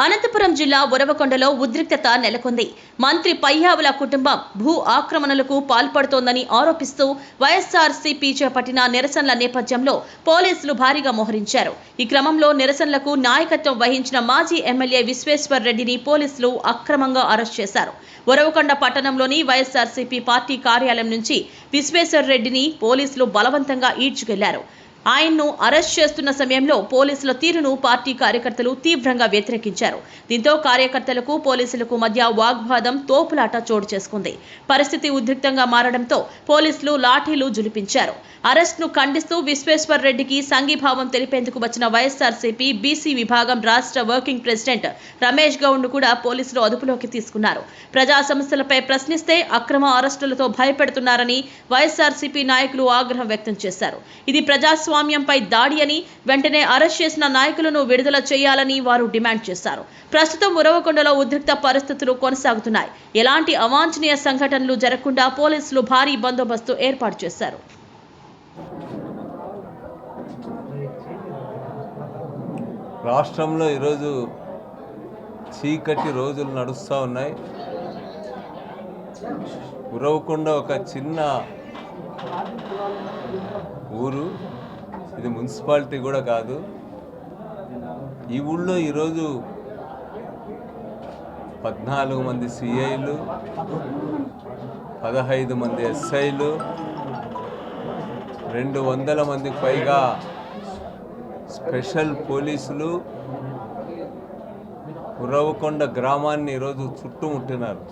అనంతపురం జిల్లా ఉరవకొండలో ఉద్రిక్తత నెలకొంది. మంత్రి పయ్యావుల కుటుంబం భూ ఆక్రమణలకు పాల్పడుతోందని ఆరోపిస్తూ వైఎస్ఆర్సీపీ చేపట్టిన నిరసనల నేపథ్యంలో పోలీసులు భారీగా మోహరించారు. ఈ క్రమంలో నిరసనలకు నాయకత్వం వహించిన మాజీ ఎమ్మెల్యే విశ్వేశ్వర్ రెడ్డిని పోలీసులు అక్రమంగా అరెస్ట్ చేశారు. ఉరవకొండ పట్టణంలోని వైఎస్ఆర్సీపీ పార్టీ కార్యాలయం నుంచి విశ్వేశ్వర్ రెడ్డిని పోలీసులు బలవంతంగా ఈడ్చుకెళ్లారు. ఆయన్ను అరెస్ట్ చేస్తున్న సమయంలో పోలీసుల తీరును పార్టీ కార్యకర్తలు తీవ్రంగా వ్యతిరేకించారు. దీంతో కార్యకర్తలకు పోలీసులకు మధ్య వాగ్వాదం తోపులాట చోటు చేసుకుంది. పరిస్థితి ఉద్రిక్తంగా మారడంతో పోలీసులు లాఠీలు జులిపించారు. అరెస్ట్ను ఖండిస్తూ విశ్వేశ్వర్ రెడ్డికి సంఘీభావం తెలిపేందుకు వచ్చిన వైఎస్ఆర్సీపీ బీసీ విభాగం రాష్ట్ర వర్కింగ్ ప్రెసిడెంట్ రమేష్ గౌడ్ను కూడా పోలీసులు అదుపులోకి తీసుకున్నారు. ప్రజా సమస్యలపై ప్రశ్నిస్తే అక్రమ అరెస్టులతో భయపెడుతున్నారని వైఎస్ఆర్సీపీ నాయకులు ఆగ్రహం వ్యక్తం చేశారు. ఇది ప్రజాస్వామ్యంపై దాడి అని, వెంటనే అరెస్ట్ చేసిన నాయకులను విడుదల చేయాలని వారు డిమాండ్ చేశారు. ప్రస్తుతం ఉరవకొండలో ఉద్రిక్త పరిస్థితులు కొనసాగుతున్నాయి. ఎలాంటి అవాంఛనీయ సంఘటనలు జరగకుండా పోలీసులు భారీ బందోబస్తు ఏర్పాటు చేశారు. రాష్ట్రంలో ఈరోజు చీకటి రోజులు నడుస్తూ ఉన్నాయి. ఉరవకొండ ఒక చిన్న ఊరు, ఇది మున్సిపాలిటీ కూడా కాదు. ఈ ఊళ్ళో ఈరోజు 14 మంది సిఐలు, 15 మంది ఎస్ఐలు, 200 మందికి పైగా స్పెషల్ పోలీసులు ఉరవకొండ గ్రామాన్ని ఈరోజు చుట్టుముట్టినారు.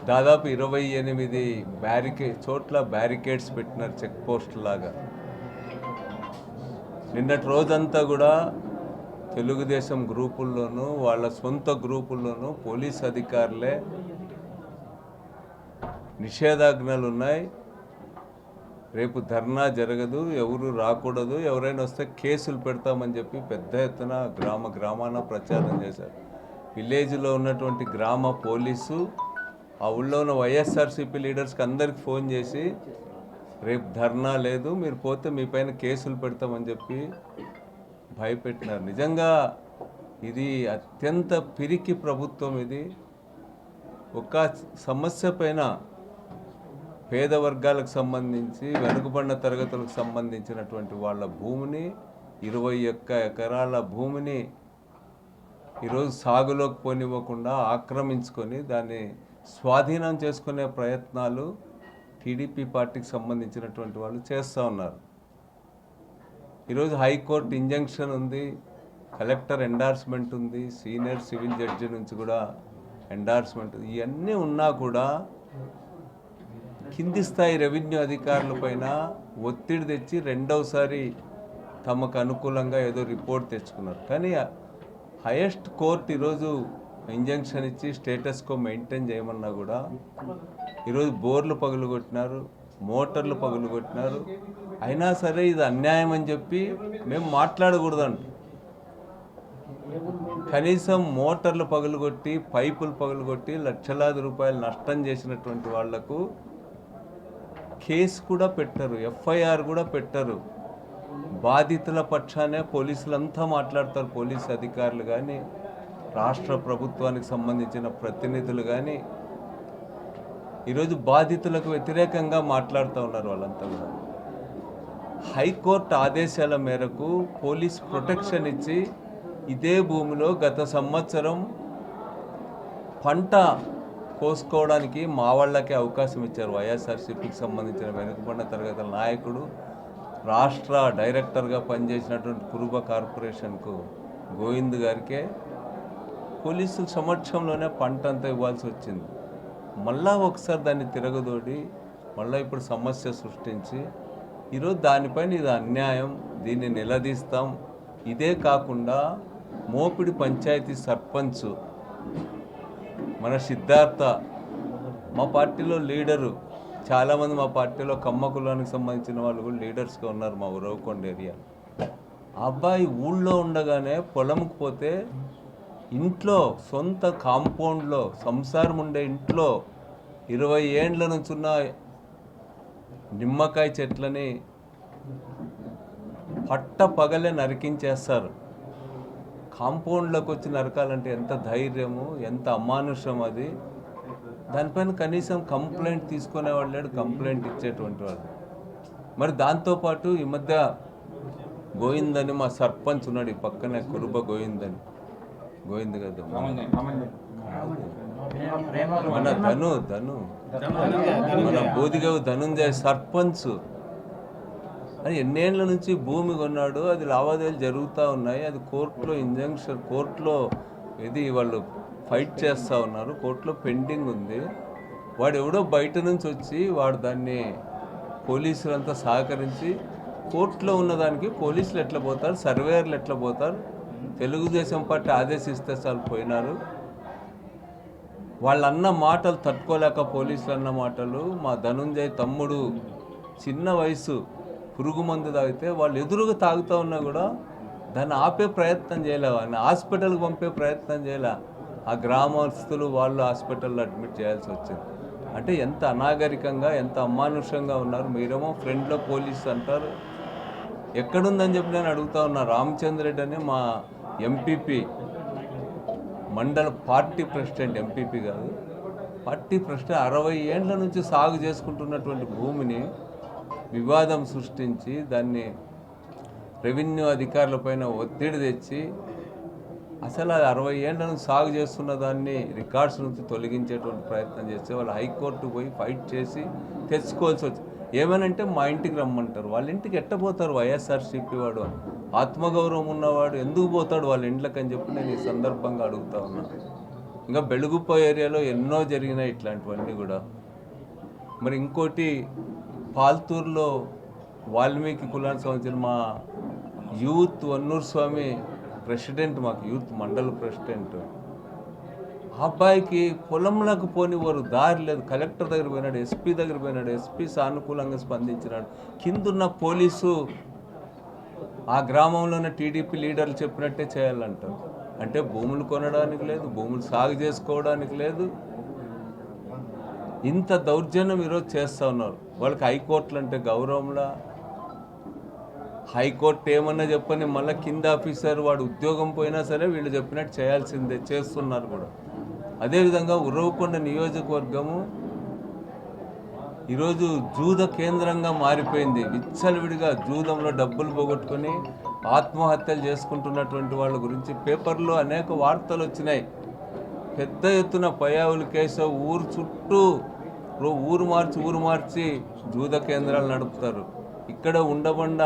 దాదాపు 28 చోట్ల బ్యారికేడ్స్ పెట్టినారు, చెక్ పోస్ట్ లాగా. నిన్నటి రోజంతా కూడా తెలుగుదేశం గ్రూపుల్లోనూ వాళ్ళ సొంత గ్రూపుల్లోనూ పోలీస్ అధికారులే నిషేధాజ్ఞలు ఉన్నాయి. రేపు ధర్నా జరగదు, ఎవరు రాకూడదు, ఎవరైనా వస్తే కేసులు పెడతామని చెప్పి పెద్ద ఎత్తున గ్రామాన ప్రచారం చేశారు. విలేజ్లో ఉన్నటువంటి గ్రామ పోలీసు ఆ ఊళ్ళో ఉన్న వైఎస్ఆర్సీపీ లీడర్స్కి అందరికి ఫోన్ చేసి రేపు ధర్నా లేదు, మీరు పోతే మీ పైన కేసులు పెడతామని చెప్పి భయపెట్టినారు. నిజంగా ఇది అత్యంత పిరికి ప్రభుత్వం. ఇది ఒక సమస్య పైన పేద వర్గాలకు సంబంధించి, వెనుకబడిన తరగతులకు సంబంధించినటువంటి వాళ్ళ భూమిని, 21 ఎకరాల భూమిని ఈరోజు సాగులోకి పోనివ్వకుండా ఆక్రమించుకొని దాన్ని స్వాధీనం చేసుకునే ప్రయత్నాలు టీడీపీ పార్టీకి సంబంధించినటువంటి వాళ్ళు చేస్తూ ఉన్నారు. ఈరోజు హైకోర్టు ఇంజంక్షన్ ఉంది, కలెక్టర్ ఎండార్స్మెంట్ ఉంది, సీనియర్ సివిల్ జడ్జి నుంచి కూడా ఎండార్స్మెంట్. ఇవన్నీ ఉన్నా కూడా కింది స్థాయి రెవెన్యూ అధికారుల పైన ఒత్తిడి తెచ్చి రెండవసారి తమకు అనుకూలంగా ఏదో రిపోర్ట్ తెచ్చుకున్నారు. కానీ హైయెస్ట్ కోర్టు ఈరోజు ఇంజంక్షన్ ఇచ్చి స్టేటస్ కో మెయింటైన్ చేయమన్నా కూడా ఈరోజు బోర్లు పగులుగొట్టినారు, మోటార్లు పగులుగొట్టినారు. అయినా సరే ఇది అన్యాయం అని చెప్పి మేము మాట్లాడకూడదంట. కనీసం మోటార్లు పగులుగొట్టి, పైపులు పగులుగొట్టి లక్షలాది రూపాయలు నష్టం చేసినటువంటి వాళ్లకు కేసు కూడా పెట్టరు, ఎఫ్ఐఆర్ కూడా పెట్టరు. బాధితుల పక్షానే పోలీసులంతా మాట్లాడతారు. పోలీసు అధికారులు కానీ, రాష్ట్ర ప్రభుత్వానికి సంబంధించిన ప్రతినిధులు కానీ ఈరోజు బాధితులకు వ్యతిరేకంగా మాట్లాడుతూ ఉన్నారు వాళ్ళంతా కూడా. హైకోర్టు ఆదేశాల మేరకు పోలీస్ ప్రొటెక్షన్ ఇచ్చి ఇదే భూమిలో గత సంవత్సరం పంట కోసుకోవడానికి మా వాళ్ళకే అవకాశం ఇచ్చారు. వైఎస్ఆర్సీపీకి సంబంధించిన వెనుకబడిన తరగతుల నాయకుడు, రాష్ట్ర డైరెక్టర్గా పనిచేసినటువంటి కురుబ కార్పొరేషన్కు గోవింద్ గారికే పోలీసుల సమక్షంలోనే పంట అంతా ఇవ్వాల్సి వచ్చింది. మళ్ళా ఒకసారి దాన్ని తిరగదోడి మళ్ళీ ఇప్పుడు సమస్య సృష్టించి ఈరోజు దానిపైన ఇది అన్యాయం, దీన్ని నిలదీస్తాం. ఇదే కాకుండా మోపిడి పంచాయతీ సర్పంచ్ మన సిద్ధార్థ, మా పార్టీలో లీడరు, చాలామంది మా పార్టీలో కమ్మ కులానికి సంబంధించిన వాళ్ళు కూడా లీడర్స్గా ఉన్నారు మా ఉరవకొండ ఏరియా. అబ్బాయి ఊళ్ళో ఉండగానే పొలంకి పోతే ఇంట్లో సొంత కాంపౌండ్లో సంసారం ఉండే ఇంట్లో 20 ఏండ్ల నుంచున్న నిమ్మకాయ చెట్లని పట్ట పగలే నరికించేస్తారు. కాంపౌండ్లోకి వచ్చి నరకాలంటే ఎంత ధైర్యము, ఎంత అమానుషం అది. దానిపైన కనీసం కంప్లైంట్ తీసుకునేవాడు లేడు, కంప్లైంట్ ఇచ్చేటువంటి వాడు. మరి దాంతోపాటు ఈ మధ్య గోవింద్ అని మా సర్పంచ్ ఉన్నాడు ఈ పక్కనే, కురుబ గోవింద్ అని, గోవింద్ కదా మన ధను మన బోధిగవు ధనుంజయ సర్పంచ్ అని ఎన్నేళ్ల నుంచి భూమి కొన్నాడు. అది లావాదేవీలు జరుగుతూ ఉన్నాయి. అది కోర్టులో ఇంజంక్షన్, కోర్టులో ఇది వాళ్ళు ఫైట్ చేస్తూ ఉన్నారు, కోర్టులో పెండింగ్ ఉంది. వాడు ఎవడో బయట నుంచి వచ్చి వాడు దాన్ని పోలీసులంతా సహకరించి కోర్టులో ఉన్నదానికి పోలీసులు ఎట్లా పోతారు, సర్వేయర్లు ఎట్లా పోతారు, తెలుగుదేశం పార్టీ ఆదేశిస్తే చాలు పోయినారు. వాళ్ళన్న మాటలు తట్టుకోలేక పోలీసులు అన్న మాటలు, మా ధనుంజయ్ తమ్ముడు చిన్న వయసు పురుగు మందు తాగితే వాళ్ళు ఎదురుగా తాగుతూ ఉన్నా కూడా దాన్ని ఆపే ప్రయత్నం చేయలే, వాడిని హాస్పిటల్కి పంపే ప్రయత్నం చేయలే. ఆ గ్రామస్తులు వాళ్ళు హాస్పిటల్లో అడ్మిట్ చేయాల్సి వచ్చింది. అంటే ఎంత అనాగరికంగా, ఎంత అమానుషంగా ఉన్నారు. మీరేమో ఫ్రెండ్లో పోలీసు అంటారు. ఎక్కడుందని చెప్పి నేను అడుగుతా ఉన్నా. రామచంద్ర రెడ్డి అని మా ఎంపీపీ, మండల పార్టీ ప్రెసిడెంట్, ఎంపీపీ కాదు పార్టీ ప్రెసిడెంట్, 60 ఏళ్ల నుంచి సాగు చేసుకుంటున్నటువంటి భూమిని వివాదం సృష్టించి దాన్ని రెవెన్యూ అధికారులపైన ఒత్తిడి తెచ్చి అసలు అది 60 ఏళ్ల నుంచి సాగు చేస్తున్న దాన్ని రికార్డ్స్ నుంచి తొలగించేటువంటి ప్రయత్నం చేస్తే వాళ్ళు హైకోర్టు పోయి ఫైట్ చేసి తెచ్చుకోవాల్సి వచ్చింది. ఏమనంటే మా ఇంటికి రమ్మంటారు. వాళ్ళ ఇంటికి ఎట్టపోతారు? వైఎస్ఆర్సీపీ వాడు, ఆత్మగౌరవం ఉన్నవాడు ఎందుకు పోతాడు వాళ్ళ ఇంట్లోకి అని చెప్పి నేను ఈ సందర్భంగా అడుగుతా ఉన్నా. ఇంకా బెలుగుప్ప ఏరియాలో ఎన్నో జరిగినాయి ఇట్లాంటివన్నీ కూడా. మరి ఇంకోటి పాల్తూరులో వాల్మీకి కులానికి సంబంధించిన మా యూత్ వన్నూరు స్వామి ప్రెసిడెంట్, మాకు యూత్ మండల ప్రెసిడెంట్, ఆ అబ్బాయికి పొలంలోకి పోనివ్వరు, దారి లేదు. కలెక్టర్ దగ్గర పోయినాడు, ఎస్పీ దగ్గర పోయినాడు, ఎస్పీ సానుకూలంగా స్పందించినాడు. కిందున్న పోలీసు ఆ గ్రామంలోనే టీడీపీ లీడర్లు చెప్పినట్టే చేయాలంటారు. అంటే భూములు కొనడానికి లేదు, భూములు సాగు చేసుకోవడానికి లేదు. ఇంత దౌర్జన్యం ఈరోజు చేస్తూ ఉన్నారు. వాళ్ళకి హైకోర్టులు అంటే గౌరవంలా? హైకోర్టు ఏమన్నా చెప్పని మళ్ళీ కింద ఆఫీసర్ వాడు ఉద్యోగం పోయినా సరే వీళ్ళు చెప్పినట్టు చేయాల్సిందే, చేస్తున్నారు కూడా. అదేవిధంగా ఉరవకొండ నియోజకవర్గము ఈరోజు జూద కేంద్రంగా మారిపోయింది. విచ్చలవిడిగా జూదంలో డబ్బులు పోగొట్టుకొని ఆత్మహత్యలు చేసుకుంటున్నటువంటి వాళ్ళ గురించి పేపర్లో అనేక వార్తలు వచ్చినాయి. పెద్ద ఎత్తున పయావులు కేసు, ఊరు చుట్టూ ఊరు మార్చి జూద కేంద్రాలు నడుపుతారు. ఇక్కడ ఉండబండ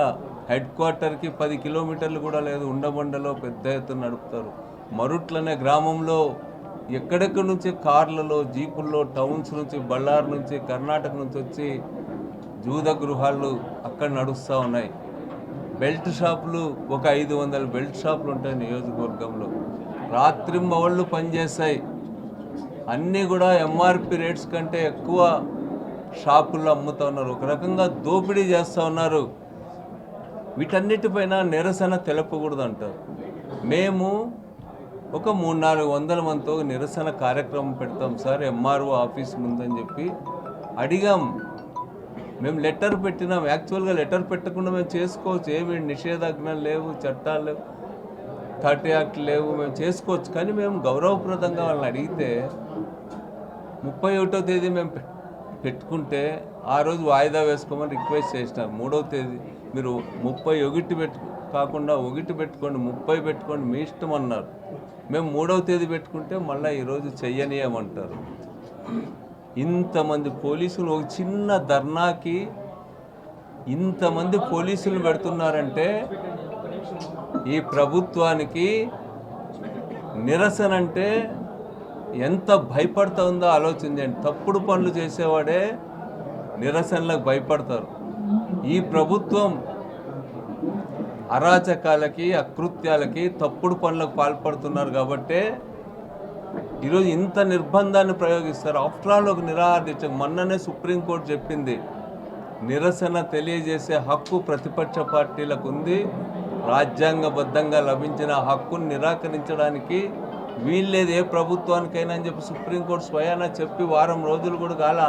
హెడ్ క్వార్టర్కి 10 కిలోమీటర్లు కూడా లేదు, ఉండబండలో పెద్ద ఎత్తున నడుపుతారు. మరుట్లనే గ్రామంలో ఎక్కడెక్కడి నుంచి కార్లలో, జీపుల్లో, టౌన్స్ నుంచి, బళ్ళారు నుంచి, కర్ణాటక నుంచి వచ్చి జూద గృహాలు అక్కడ నడుస్తూ ఉన్నాయి. బెల్ట్ షాపులు ఒక 500 బెల్ట్ షాపులు ఉంటాయి నియోజకవర్గంలో. రాత్రింబవళ్ళు పనిచేస్తాయి. అన్నీ కూడా ఎంఆర్పి రేట్స్ కంటే ఎక్కువ షాపుల్లో అమ్ముతూ ఉన్నారు. ఒక రకంగా దోపిడీ చేస్తూ ఉన్నారు. వీటన్నిటిపైన నిరసన తెలపకూడదు అంటారు. మేము ఒక 300-400 మందితో నిరసన కార్యక్రమం పెడతాం సార్ ఎంఆర్ఓ ఆఫీస్ ముందని చెప్పి అడిగాం. మేము లెటర్ పెట్టినాం. యాక్చువల్గా లెటర్ పెట్టకుండా మేము చేసుకోవచ్చు, ఏమి నిషేధాజ్ఞలు లేవు, చట్టాలు లేవు, 30 యాక్ట్ లేవు, మేము చేసుకోవచ్చు. కానీ మేము గౌరవప్రదంగా వాళ్ళని అడిగితే 31వ తేదీ మేము పెట్టుకుంటే ఆ రోజు వాయిదా వేసుకోమని రిక్వెస్ట్ చేసినారు. 3వ తేదీ మీరు 31 కాకుండా 1 పెట్టుకోండి, 30 పెట్టుకోండి, మీ ఇష్టం అన్నారు. మేము 3వ తేదీ పెట్టుకుంటే మళ్ళీ ఈరోజు చెయ్యనీయమంటారు. ఇంతమంది పోలీసులు ఒక చిన్న ధర్నాకి ఇంతమంది పోలీసులు పెడుతున్నారంటే ఈ ప్రభుత్వానికి నిరసన అంటే ఎంత భయపడుతూ ఉందో ఆలోచించండి. తప్పుడు పనులు చేసేవాడే నిరసనలకు భయపడతారు. ఈ ప్రభుత్వం అరాచకాలకి, అకృత్యాలకి, తప్పుడు పనులకు పాల్పడుతున్నారు కాబట్టే ఈరోజు ఇంత నిర్బంధాన్ని ప్రయోగిస్తారు. ఆఫ్టర్ ఆల్ ఒక నిరాహార దీక్ష. మొన్ననే సుప్రీంకోర్టు చెప్పింది నిరసన తెలియజేసే హక్కు ప్రతిపక్ష పార్టీలకు ఉంది. రాజ్యాంగబద్ధంగా లభించిన హక్కును నిరాకరించడానికి వీల్లేదు ఏ ప్రభుత్వానికైనా అని చెప్పి సుప్రీంకోర్టు స్వయాన చెప్పి వారం రోజులు కూడా కాల.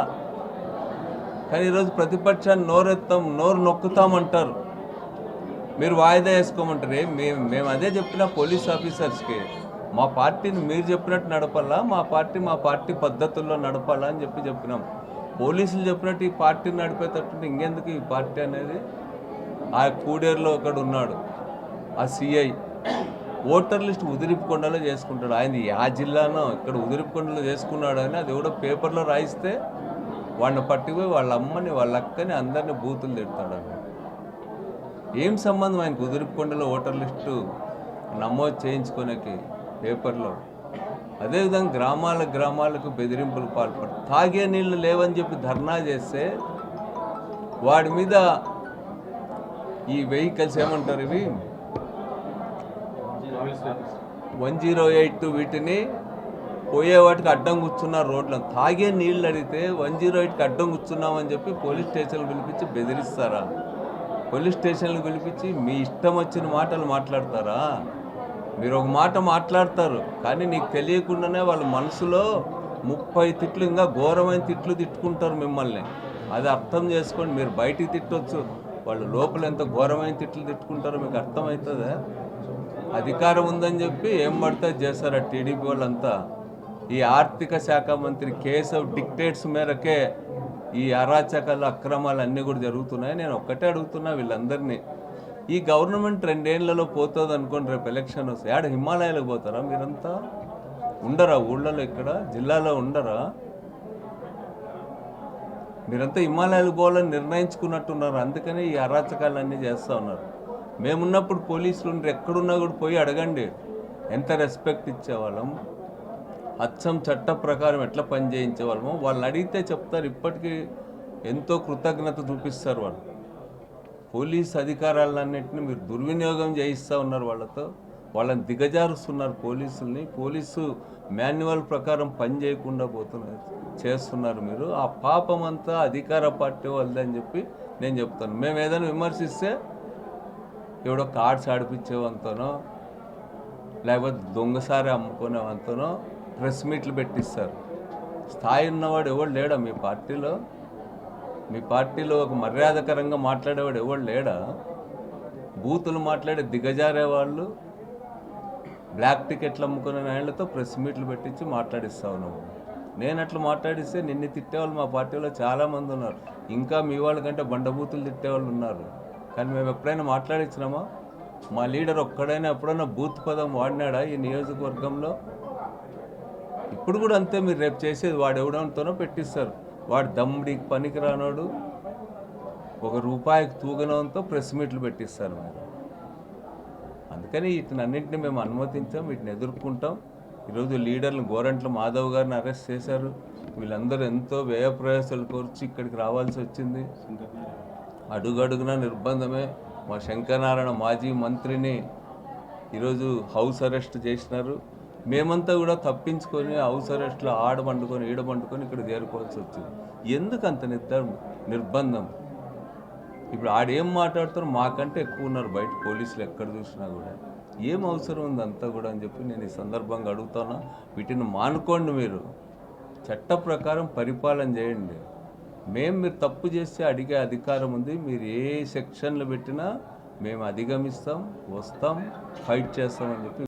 కానీ ఈరోజు ప్రతిపక్షాన్ని నోరు నొక్కుతామంటారు. మీరు వాయిదా వేసుకోమంటారు. మేము అదే చెప్పిన పోలీస్ ఆఫీసర్స్కి, మా పార్టీని మీరు చెప్పినట్టు నడపాలా, మా పార్టీ పద్ధతుల్లో నడపాలా అని చెప్పినాం. పోలీసులు చెప్పినట్టు ఈ పార్టీని నడిపేటట్టు ఇంకెందుకు ఈ పార్టీ అనేది. ఆ కూడేరులో ఒకడు ఉన్నాడు, ఆ సిఐ ఓటర్ లిస్ట్ ఉదిరిపుకొండలో చేసుకుంటాడు. ఆయన ఆ జిల్లానో ఇక్కడ ఉదిరిపుకొండలో చేసుకున్నాడు అని అది కూడా పేపర్లో రాయిస్తే వాడిని పట్టుకుపోయి వాళ్ళ అమ్మని వాళ్ళ అక్కని అందరినీ బూతులు తిడతాడు. ఏం సంబంధం ఆయనకు ఉదిరిపుకొండలో ఓటర్ లిస్టు నమోదు చేయించుకోనికి పేపర్లో. అదేవిధంగా గ్రామాలకు బెదిరింపులు పాల్పడతారు. తాగే నీళ్లు లేవని చెప్పి ధర్నా చేస్తే వాడి మీద ఈ వెహికల్స్ ఏమంటారు, ఇవి 108 వీటిని పోయే వాటికి అడ్డం కూర్చున్నారు రోడ్లను. తాగే నీళ్ళు అడిగితే 108కి అడ్డం కూర్చున్నామని చెప్పి పోలీస్ స్టేషన్లు పిలిపించి బెదిరిస్తారా? పోలీస్ స్టేషన్లు పిలిపించి మీ ఇష్టం వచ్చిన మాటలు మాట్లాడతారా? మీరు ఒక మాట మాట్లాడతారు కానీ నీకు తెలియకుండానే వాళ్ళ మనసులో 30 తిట్లు, ఇంకా ఘోరమైన తిట్లు తిట్టుకుంటారు మిమ్మల్ని. అది అర్థం చేసుకోండి. మీరు బయటికి తిట్టవచ్చు, వాళ్ళు లోపల ఎంత ఘోరమైన తిట్లు తిట్టుకుంటారో మీకు అర్థమవుతుందా? అధికారం ఉందని చెప్పి ఏం పడితే చేస్తారా టీడీపీ వాళ్ళంతా. ఈ ఆర్థిక శాఖ మంత్రి కేశవ్ డిక్టేట్స్ మేరకే ఈ అరాచకాలు అక్రమాలు అన్నీ కూడా జరుగుతున్నాయి. నేను ఒక్కటే అడుగుతున్నా వీళ్ళందరినీ, ఈ గవర్నమెంట్ 2 ఏళ్లలో పోతుంది అనుకోండి, రేపు ఎలక్షన్ వస్తే ఆడ హిమాలయాలకు పోతారా? మీరంతా ఉండరా? ఊళ్ళలో ఇక్కడ జిల్లాలో ఉండరా? మీరంతా హిమాలయాలకు పోవాలని నిర్ణయించుకున్నట్టున్నారు. అందుకనే ఈ అరాచకాలన్నీ చేస్తూ ఉన్నారు. మేమున్నప్పుడు పోలీసులు ఎక్కడున్నా కూడా పోయి అడగండి, ఎంత రెస్పెక్ట్ ఇచ్చేవాళ్ళం, అచ్చం చట్ట ప్రకారం ఎట్లా పని చేయించేవాళ్ళమో వాళ్ళని అడిగితే చెప్తారు. ఇప్పటికీ ఎంతో కృతజ్ఞత చూపిస్తారు వాళ్ళు. పోలీస్ అధికారాలన్నింటినీ మీరు దుర్వినియోగం చేయిస్తూ ఉన్నారు వాళ్ళతో, వాళ్ళని దిగజారుస్తున్నారు పోలీసుల్ని. పోలీసు మాన్యువల్ ప్రకారం పని చేయకుండా చేస్తున్నారు మీరు. ఆ పాపం అంతా అధికార పార్టీ వాళ్ళదని చెప్పి నేను చెప్తాను. మేము ఏదైనా విమర్శిస్తే ఎవడో కార్డ్స్ ఆడిపించేవంతనో లేకపోతే దొంగసారి అమ్ముకునేవంతనో ప్రెస్ మీట్లు పెట్టిస్తారు. స్థాయి ఉన్నవాడు ఎవడు లేడా మీ పార్టీలో? మీ పార్టీలో ఒక మర్యాదకరంగా మాట్లాడేవాడు ఎవడు లేడా? బూతులు మాట్లాడే దిగజారే వాళ్ళు, బ్లాక్ టికెట్లు అమ్ముకునే వాళ్ళతో ప్రెస్ మీట్లు పెట్టించి మాట్లాడిస్తా ఉన్నాము. నేను అట్లా మాట్లాడిస్తే నిన్ను తిట్టేవాళ్ళు మా పార్టీలో చాలామంది ఉన్నారు. ఇంకా మీ వాళ్ళకంటే బండబూతులు తిట్టేవాళ్ళు ఉన్నారు. కానీ మేము ఎప్పుడైనా మాట్లాడించినామా? మా లీడర్ ఒక్కడైనా ఎప్పుడైనా బూత్ పదం వాడినాడా ఈ నియోజకవర్గంలో? ఇప్పుడు కూడా అంతే. మీరు రేపు చేసేది వాడు ఎవడంతోనో పెట్టిస్తారు. వాడు దమ్ముడికి పనికి రానోడు, ₹1 తూగనంతో ప్రెస్ మీట్లు పెట్టిస్తారు మీరు. అందుకని వీటినన్నింటినీ మేము అనుమతించాం, వీటిని ఎదుర్కొంటాం. ఈరోజు లీడర్లు గోరంట్ల మాధవ్ గారిని అరెస్ట్ చేశారు. వీళ్ళందరూ ఎంతో వ్యయ ప్రయాసాలు కోర్చి ఇక్కడికి రావాల్సి వచ్చింది. అడుగడుగున నిర్బంధమే. మా శంకరనారాయణ మాజీ మంత్రిని ఈరోజు హౌస్ అరెస్ట్ చేసినారు. మేమంతా కూడా తప్పించుకొని హౌస్ అరెస్ట్లో ఆడబండుకొని ఈడబండుకొని ఇక్కడ చేరుకోవాల్సి వచ్చింది. ఎందుకు అంత నిర్బంధం? ఇప్పుడు ఆడేం మాట్లాడుతారో మాకంటే ఎక్కువ ఉన్నారు బయట పోలీసులు ఎక్కడ చూసినా కూడా. ఏం అవసరం ఉంది అంతా కూడా అని చెప్పి నేను ఈ సందర్భంగా అడుగుతాను. వీటిని మానుకోండి. మీరు చట్ట ప్రకారం పరిపాలన చేయండి. మీరు తప్పు చేస్తే అడిగే అధికారం ఉంది. మీరు ఏ సెక్షన్లు పెట్టినా మేము అధిగమిస్తాం, వస్తాం, ఫైట్ చేస్తామని చెప్పి